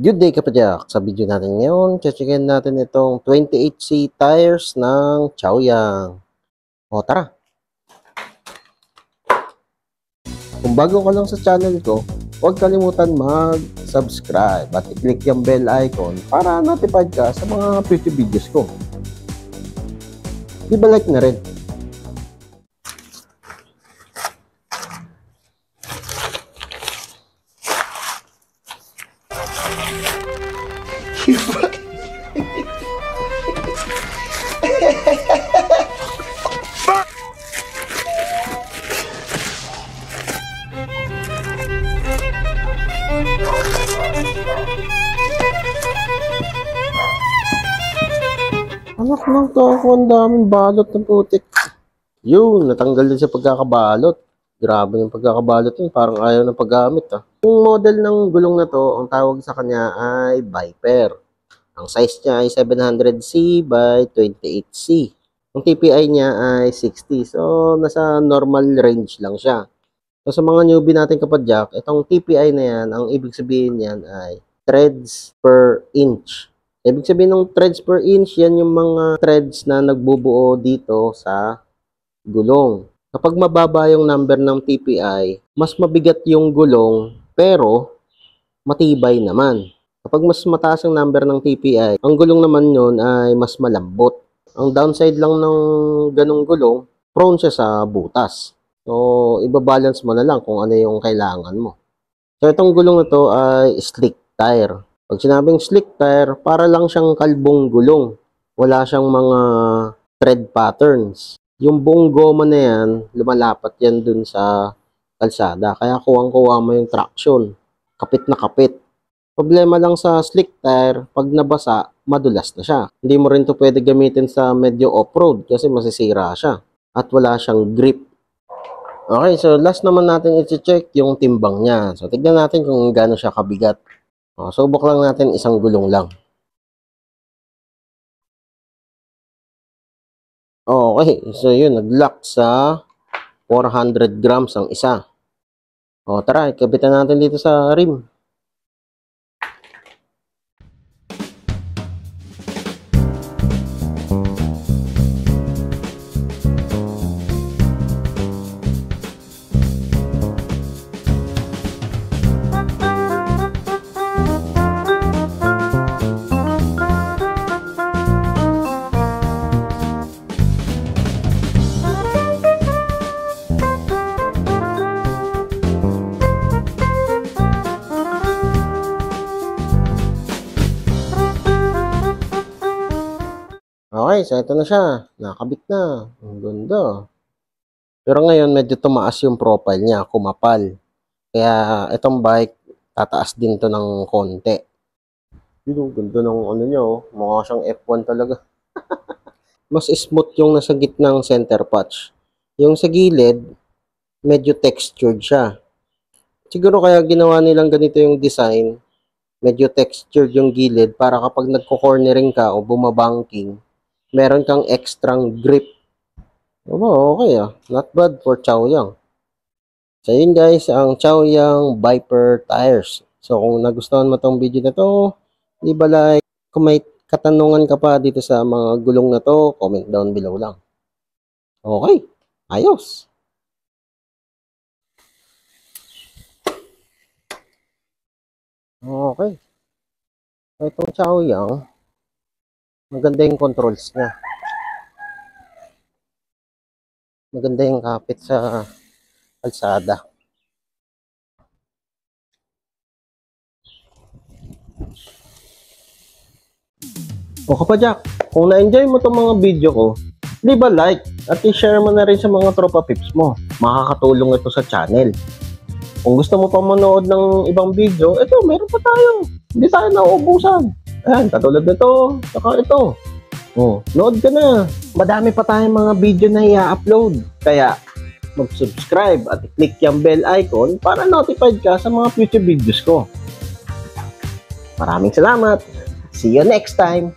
Good day kapadyak! Sa video natin ngayon, checkin natin itong 28C tires ng Chaoyang. O tara! Kung bago ka lang sa channel ko, huwag kalimutan mag-subscribe at i-click yung bell icon para notified ka sa mga future videos ko. Di ba like na rin? Anak lang to ako, ang daming balot ng putik. Yun, natanggal din sa pagkakabalot. Grabe yung pagkakabalot yun, parang ayaw ng paggamit ah. Yung model ng gulong na to, ang tawag sa kanya ay Viper. Ang size niya ay 700C by 28C. Ang TPI niya ay 60. So, nasa normal range lang siya. So, sa mga newbie natin kapadyak, itong TPI na yan, ang ibig sabihin niyan ay threads per inch. Ibig sabihin ng threads per inch, yan yung mga threads na nagbubuo dito sa gulong. Kapag mababa yung number ng TPI, mas mabigat yung gulong, pero matibay naman. Kapag mas mataas ang number ng TPI, ang gulong naman yun ay mas malambot. Ang downside lang ng ganong gulong, prone siya sa butas. So, ibabalance mo na lang kung ano yung kailangan mo. So, itong gulong na to ay slick tire. Pag sinabing slick tire, para lang siyang kalbong gulong. Wala siyang mga thread patterns. Yung buong goma na yan, lumalapat yan dun sa kalsada. Kaya kuwang-kuwa mo yung traction. Kapit na kapit. Problema lang sa slick tire, pag nabasa, madulas na siya. Hindi mo rin to pwede gamitin sa medyo off-road kasi masisira siya. At wala siyang grip. Okay, so last naman natin i-check yung timbang niya. So tignan natin kung gaano siya kabigat. Subok lang natin isang gulong lang. Okay, so yun, nag-lock sa 400 grams ang isa. Tara, ikabitan natin dito sa rim. Okay, so ito na siya. Nakabit na. Ang ganda. Pero ngayon, medyo tumaas yung profile niya. Kumapal. Kaya itong bike, tataas din to ng konti. Yun, ang ganda ng ano niya. Mukha siyang F1 talaga. Mas smooth yung nasa gitnang center patch. Yung sa gilid, medyo textured siya. Siguro kaya ginawa nilang ganito yung design. Medyo textured yung gilid para kapag nagko-cornering ka o bumabanking, meron kang extrang grip. Okay ah. Not bad for Chaoyang. So yun guys, ang Chaoyang Viper tires. So kung nagustuhan mo tong video na to, di ba like, kung may katanungan ka pa dito sa mga gulong na to, comment down below lang. Okay. Ayos. Okay. So itong Chaoyang, maganda yung controls niya. Maganda yung kapit sa kalsada. O kapadyak, kung na-enjoy mo itong mga video ko, di ba like at i-share mo na rin sa mga tropa pips mo. Makakatulong ito sa channel. Kung gusto mo pa manood ng ibang video, ito, meron pa tayo. Hindi tayo nauubusan. Ayan, katulad nito, saka ito. Nood ka na. Madami pa tayong mga video na i-upload. Kaya, mag-subscribe at i-click yung bell icon para notified ka sa mga future videos ko. Maraming salamat. See you next time.